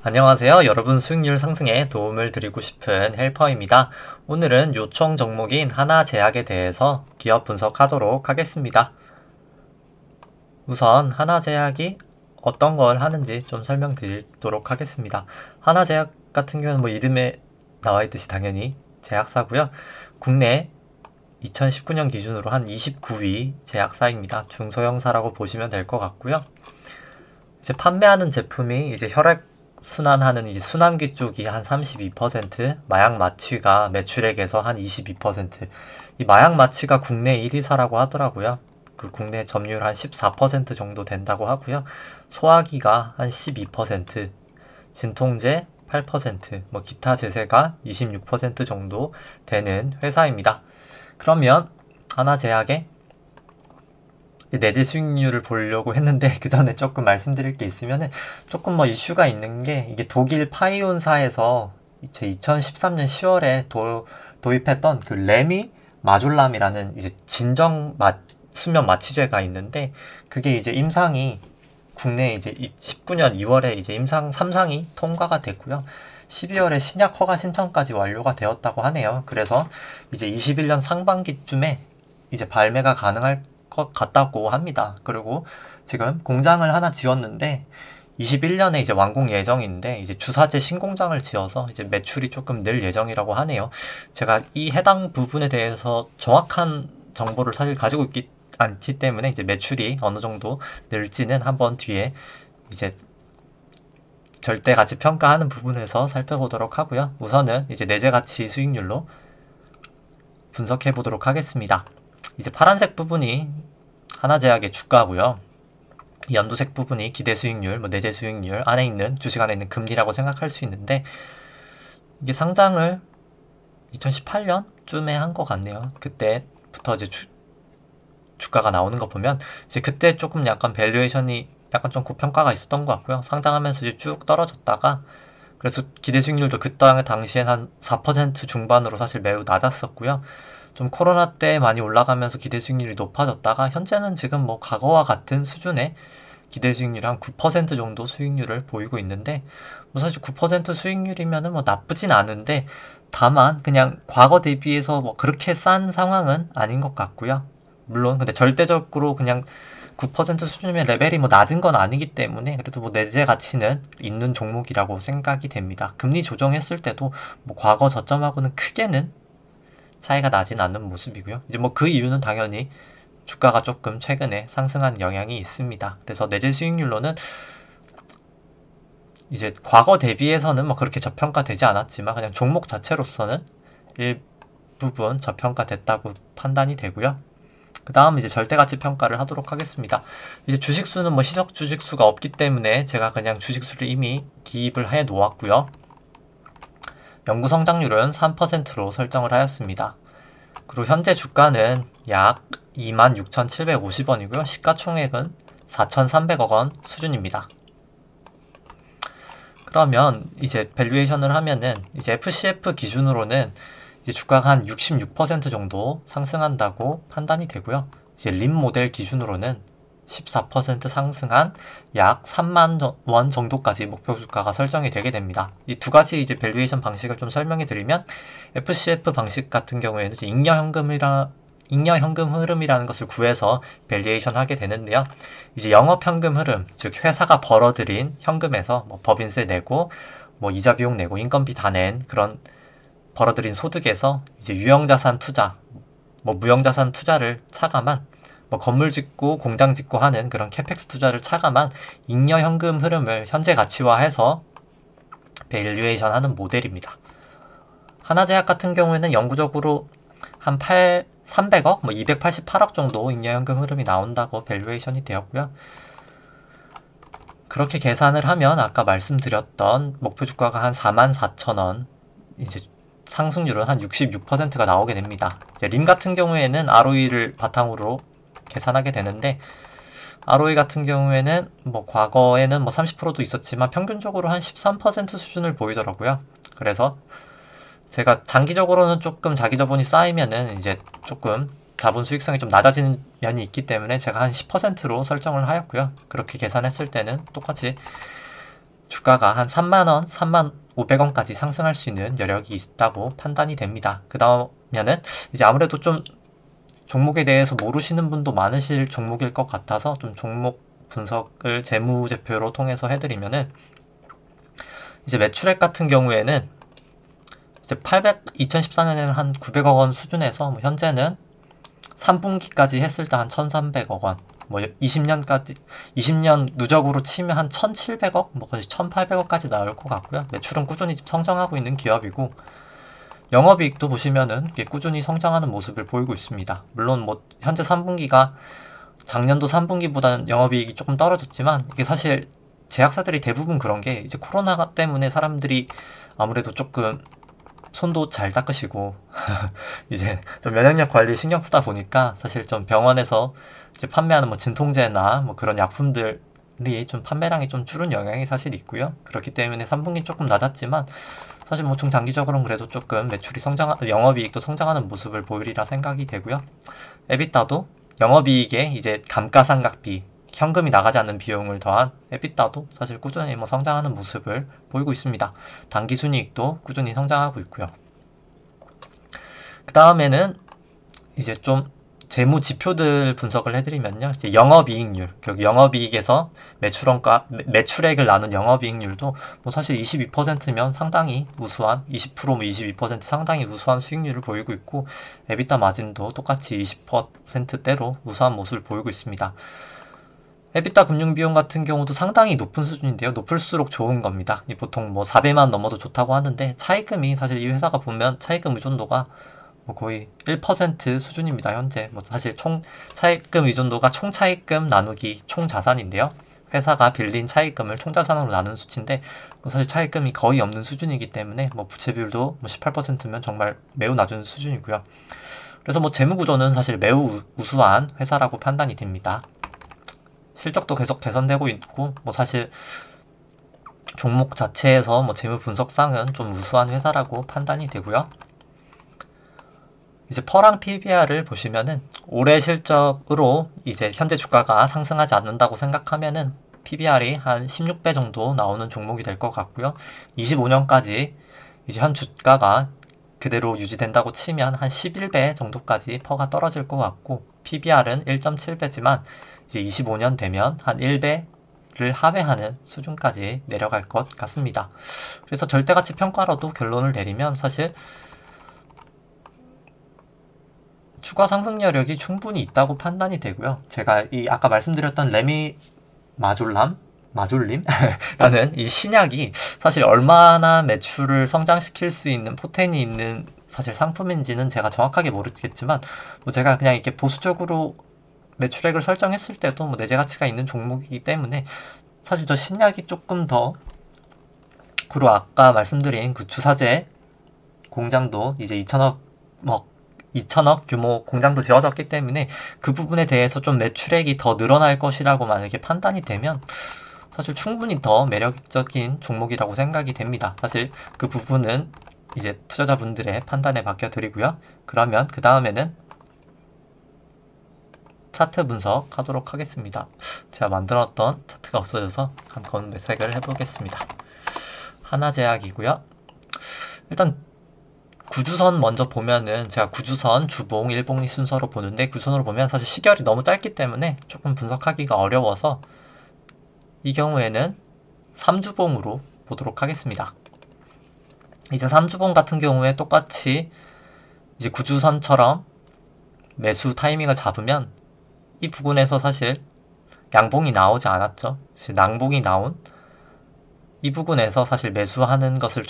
안녕하세요. 여러분 수익률 상승에 도움을 드리고 싶은 헬퍼입니다. 오늘은 요청 종목인 하나제약에 대해서 기업 분석하도록 하겠습니다. 우선 하나제약이 어떤 걸 하는지 좀 설명드리도록 하겠습니다. 하나제약 같은 경우는 뭐 이름에 나와 있듯이 당연히 제약사고요. 국내 2019년 기준으로 한 29위 제약사입니다. 중소형사라고 보시면 될 것 같고요. 이제 판매하는 제품이 이제 혈액 순환하는 이제 순환기 쪽이 한 32%, 마약 마취가 매출액에서 한 22%, 이 마약 마취가 국내 1위사라고 하더라고요. 그 국내 점유율 한 14% 정도 된다고 하고요. 소화기가 한 12%, 진통제 8%, 뭐 기타 제세가 26% 정도 되는 회사입니다. 그러면 하나제약의 내재 수익률을 보려고 했는데 그 전에 조금 말씀드릴 게 있으면은 조금 뭐 이슈가 있는 게 이게 독일 파이온사에서 2013년 10월에 도입했던 그 레미 마졸람이라는 이제 수면 마취제가 있는데 그게 이제 임상이 국내 이제 19년 2월에 이제 임상 3상이 통과가 됐고요. 12월에 신약 허가 신청까지 완료가 되었다고 하네요. 그래서 이제 21년 상반기쯤에 이제 발매가 가능할 것 같다고 합니다. 그리고 지금 공장을 하나 지었는데 21년에 이제 완공 예정인데 이제 주사제 신공장을 지어서 이제 매출이 조금 늘 예정이라고 하네요. 제가 이 해당 부분에 대해서 정확한 정보를 사실 가지고 있기 않기 때문에 이제 매출이 어느 정도 늘지는 한번 뒤에 이제 절대 가치 평가하는 부분에서 살펴보도록 하고요. 우선은 이제 내재 가치 수익률로 분석해 보도록 하겠습니다. 이제 파란색 부분이 하나제약의 주가고요. 이 연두색 부분이 기대 수익률, 뭐 내재 수익률 안에 있는 주식 안에 있는 금리라고 생각할 수 있는데 이게 상장을 2018년쯤에 한 것 같네요. 그때부터 이제 주가가 나오는 거 보면 이제 그때 조금 약간 밸류에이션이 약간 좀 고평가가 있었던 것 같고요. 상장하면서 이제 쭉 떨어졌다가 그래서 기대 수익률도 그 당시엔 한 4% 중반으로 사실 매우 낮았었고요. 좀 코로나 때 많이 올라가면서 기대 수익률이 높아졌다가 현재는 지금 뭐 과거와 같은 수준의 기대 수익률 한 9% 정도 수익률을 보이고 있는데 뭐 사실 9% 수익률이면은 뭐 나쁘진 않은데 다만 그냥 과거 대비해서 뭐 그렇게 싼 상황은 아닌 것 같고요. 물론 근데 절대적으로 그냥 9% 수준의 레벨이 뭐 낮은 건 아니기 때문에 그래도 뭐 내재 가치는 있는 종목이라고 생각이 됩니다. 금리 조정했을 때도 뭐 과거 저점하고는 크게는 차이가 나진 않는 모습이고요. 이제 뭐 그 이유는 당연히 주가가 조금 최근에 상승한 영향이 있습니다. 그래서 내재 수익률로는 이제 과거 대비해서는 뭐 그렇게 저평가되지 않았지만 그냥 종목 자체로서는 일부분 저평가됐다고 판단이 되고요. 그 다음 이제 절대가치 평가를 하도록 하겠습니다. 이제 주식수는 뭐 희석 주식수가 없기 때문에 제가 그냥 주식수를 이미 기입을 해 놓았고요. 연구 성장률은 3%로 설정을 하였습니다. 그리고 현재 주가는 약 26,750원이고요. 시가총액은 4,300억 원 수준입니다. 그러면 이제 밸류에이션을 하면은 이제 FCF 기준으로는 이제 주가가 한 66% 정도 상승한다고 판단이 되고요. 이제 림 모델 기준으로는 14% 상승한 약 3만 원 정도까지 목표 주가가 설정이 되게 됩니다. 이 두 가지 이제 밸류에이션 방식을 좀 설명해 드리면 FCF 방식 같은 경우에는 이제 잉여현금 흐름이라는 것을 구해서 밸류에이션 하게 되는데요. 이제 영업현금 흐름, 즉 회사가 벌어들인 현금에서 뭐 법인세 내고 뭐 이자 비용 내고 인건비 다 낸 그런 벌어들인 소득에서 이제 유형자산 투자, 뭐 무형자산 투자를 차감한 뭐 건물 짓고 공장 짓고 하는 그런 캐펙스 투자를 차감한 잉여 현금 흐름을 현재 가치화해서 밸류에이션 하는 모델입니다. 하나제약 같은 경우에는 영구적으로 한 300억, 뭐 288억 정도 잉여 현금 흐름이 나온다고 밸류에이션이 되었고요. 그렇게 계산을 하면 아까 말씀드렸던 목표 주가가 한 44,000원, 이제 상승률은 한 66%가 나오게 됩니다. 이제 림 같은 경우에는 ROE를 바탕으로 계산하게 되는데 ROE 같은 경우에는 뭐 과거에는 뭐 30%도 있었지만 평균적으로 한 13% 수준을 보이더라고요. 그래서 제가 장기적으로는 조금 자기 자본이 쌓이면은 이제 조금 자본 수익성이 좀 낮아지는 면이 있기 때문에 제가 한 10%로 설정을 하였고요. 그렇게 계산했을 때는 똑같이 주가가 한 3만원, 3만 500원까지 상승할 수 있는 여력이 있다고 판단이 됩니다. 그 다음에는 이제 아무래도 좀 종목에 대해서 모르시는 분도 많으실 종목일 것 같아서 좀 종목 분석을 재무제표로 통해서 해드리면은, 이제 매출액 같은 경우에는 이제 2014년에는 한 900억 원 수준에서 뭐 현재는 3분기까지 했을 때 한 1,300억 원, 뭐 20년 누적으로 치면 한 1,700억, 뭐 거의 1,800억까지 나올 것 같고요. 매출은 꾸준히 성장하고 있는 기업이고, 영업이익도 보시면은 꾸준히 성장하는 모습을 보이고 있습니다. 물론 뭐 현재 3분기가 작년도 3분기보다는 영업이익이 조금 떨어졌지만, 이게 사실 제약사들이 대부분 그런 게 이제 코로나 때문에 사람들이 아무래도 조금 손도 잘 닦으시고 이제 좀 면역력 관리 신경 쓰다 보니까 사실 좀 병원에서 이제 판매하는 뭐 진통제나 뭐 그런 약품들이 좀 판매량이 좀 줄은 영향이 사실 있고요. 그렇기 때문에 3분기 조금 낮았지만 사실 뭐 중장기적으로는 그래도 조금 매출이 영업이익도 성장하는 모습을 보이리라 생각이 되고요. 에비타도 영업이익에 이제 감가상각비, 현금이 나가지 않는 비용을 더한 에비타도 사실 꾸준히 뭐 성장하는 모습을 보이고 있습니다. 당기순이익도 꾸준히 성장하고 있고요. 그 다음에는 이제 좀 재무 지표들 분석을 해드리면요. 이제 영업이익률, 결국 영업이익에서 매출액을 나눈 영업이익률도 뭐 사실 22%면 상당히 우수한, 20%뭐 22% 상당히 우수한 수익률을 보이고 있고, 에비타 마진도 똑같이 20%대로 우수한 모습을 보이고 있습니다. 에비타 금융비용 같은 경우도 상당히 높은 수준인데요. 높을수록 좋은 겁니다. 보통 뭐 4배만 넘어도 좋다고 하는데, 차입금이 사실 이 회사가 보면 차입금 의존도가 뭐 거의 1% 수준입니다. 현재 뭐 사실 총 차입금 의존도가 총 차입금 나누기 총 자산인데요. 회사가 빌린 차입금을 총 자산으로 나눈 수치인데, 뭐 사실 차입금이 거의 없는 수준이기 때문에 뭐 부채 비율도 뭐 18%면 정말 매우 낮은 수준이고요. 그래서 뭐 재무 구조는 사실 매우 우수한 회사라고 판단이 됩니다. 실적도 계속 개선되고 있고, 뭐 사실 종목 자체에서 뭐 재무 분석상은 좀 우수한 회사라고 판단이 되고요. 이제 퍼랑 PBR을 보시면은 올해 실적으로 이제 현재 주가가 상승하지 않는다고 생각하면은 PBR이 한 16배 정도 나오는 종목이 될 것 같고요. 25년까지 이제 현 주가가 그대로 유지된다고 치면 한 11배 정도까지 퍼가 떨어질 것 같고, PBR은 1.7배지만 이제 25년 되면 한 1배를 하회하는 수준까지 내려갈 것 같습니다. 그래서 절대가치 평가로도 결론을 내리면 사실 추가 상승 여력이 충분히 있다고 판단이 되고요. 제가 이 아까 말씀드렸던 마졸림 라는 이 신약이 사실 얼마나 매출을 성장시킬 수 있는 포텐이 있는 사실 상품인지는 제가 정확하게 모르겠지만, 뭐 제가 그냥 이렇게 보수적으로 매출액을 설정했을 때도 뭐 내재 가치가 있는 종목이기 때문에 사실 저 신약이 조금 더, 그리고 아까 말씀드린 그 주사제 공장도 이제 2천억 규모 공장도 지어졌기 때문에 그 부분에 대해서 좀 매출액이 더 늘어날 것이라고 만약에 판단이 되면 사실 충분히 더 매력적인 종목이라고 생각이 됩니다. 사실 그 부분은 이제 투자자분들의 판단에 맡겨드리고요. 그러면 그 다음에는 차트 분석하도록 하겠습니다. 제가 만들었던 차트가 없어져서 한번 매색을 해보겠습니다. 하나제약이고요. 일단 구주선 먼저 보면은, 제가 구주선, 주봉, 일봉리 순서로 보는데, 구주선으로 보면 사실 시결이 너무 짧기 때문에 조금 분석하기가 어려워서 이 경우에는 3주봉으로 보도록 하겠습니다. 이제 3주봉 같은 경우에 똑같이 이제 구주선처럼 매수 타이밍을 잡으면 이 부분에서 사실 양봉이 나오지 않았죠. 낭봉이 나온 이 부분에서 사실 매수하는 것을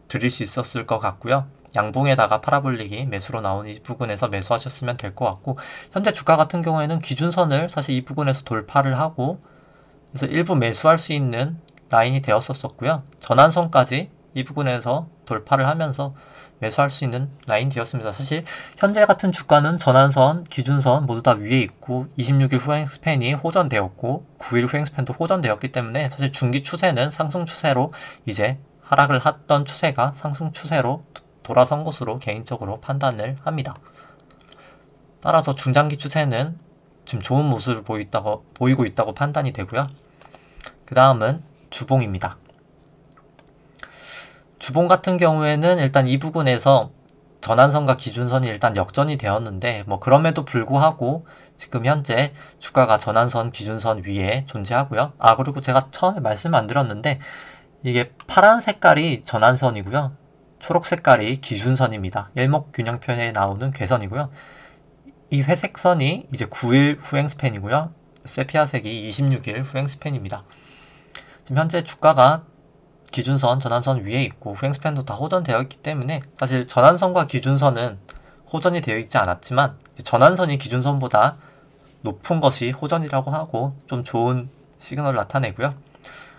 드릴 수 있었을 것 같고요. 양봉에다가 파라볼릭이 매수로 나온 이 부분에서 매수하셨으면 될 것 같고, 현재 주가 같은 경우에는 기준선을 사실 이 부분에서 돌파를 하고, 그래서 일부 매수할 수 있는 라인이 되었었고요. 전환선까지 이 부분에서 돌파를 하면서 매수할 수 있는 라인이 되었습니다. 사실 현재 같은 주가는 전환선, 기준선 모두 다 위에 있고 26일 후행 스팬이 호전되었고 9일 후행 스팬도 호전되었기 때문에 사실 중기 추세는 상승 추세로, 이제 하락을 했던 추세가 상승 추세로 돌아선 것으로 개인적으로 판단을 합니다. 따라서 중장기 추세는 지금 좋은 모습을 보이고 있다고 판단이 되고요. 그 다음은 주봉입니다. 주봉 같은 경우에는 일단 이 부분에서 전환선과 기준선이 일단 역전이 되었는데 뭐 그럼에도 불구하고 지금 현재 주가가 전환선, 기준선 위에 존재하고요. 그리고 제가 처음에 말씀 안 드렸는데 이게 파란 색깔이 전환선이고요. 초록 색깔이 기준선입니다. 일목균형편에 나오는 궤선이고요. 이 회색 선이 이제 9일 후행 스팬이고요. 세피아색이 26일 후행 스팬입니다. 지금 현재 주가가 기준선, 전환선 위에 있고 후행 스팬도 다 호전되어 있기 때문에 사실 전환선과 기준선은 호전이 되어 있지 않았지만 전환선이 기준선보다 높은 것이 호전이라고 하고 좀 좋은 시그널을 나타내고요.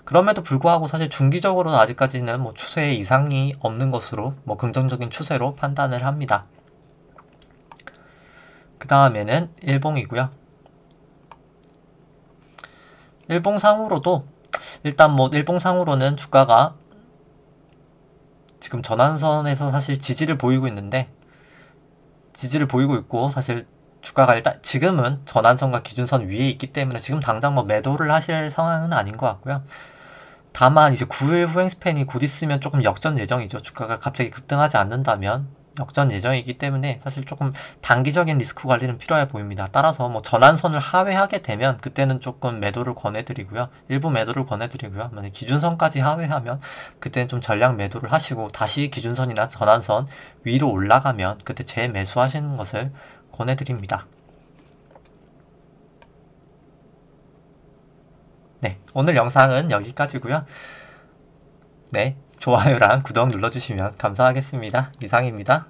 그럼에도 불구하고 사실 중기적으로는 아직까지는 뭐 추세 이상이 없는 것으로 뭐 긍정적인 추세로 판단을 합니다. 그 다음에는 일봉이고요. 일봉상으로도 일단 뭐 일봉상으로는 주가가 지금 전환선에서 사실 지지를 보이고 있는데 지지를 보이고 있고 사실 주가가 일단 지금은 전환선과 기준선 위에 있기 때문에 지금 당장 뭐 매도를 하실 상황은 아닌 것 같고요. 다만 이제 9일 후행 스팬이 곧 있으면 조금 역전 예정이죠. 주가가 갑자기 급등하지 않는다면 역전 예정이기 때문에 사실 조금 단기적인 리스크 관리는 필요해 보입니다. 따라서 뭐 전환선을 하회하게 되면 그때는 조금 매도를 권해드리고요. 일부 매도를 권해드리고요. 만약 기준선까지 하회하면 그때는 좀 전량 매도를 하시고 다시 기준선이나 전환선 위로 올라가면 그때 재매수하시는 것을 권해드립니다. 네, 오늘 영상은 여기까지고요. 네, 좋아요랑 구독 눌러주시면 감사하겠습니다. 이상입니다.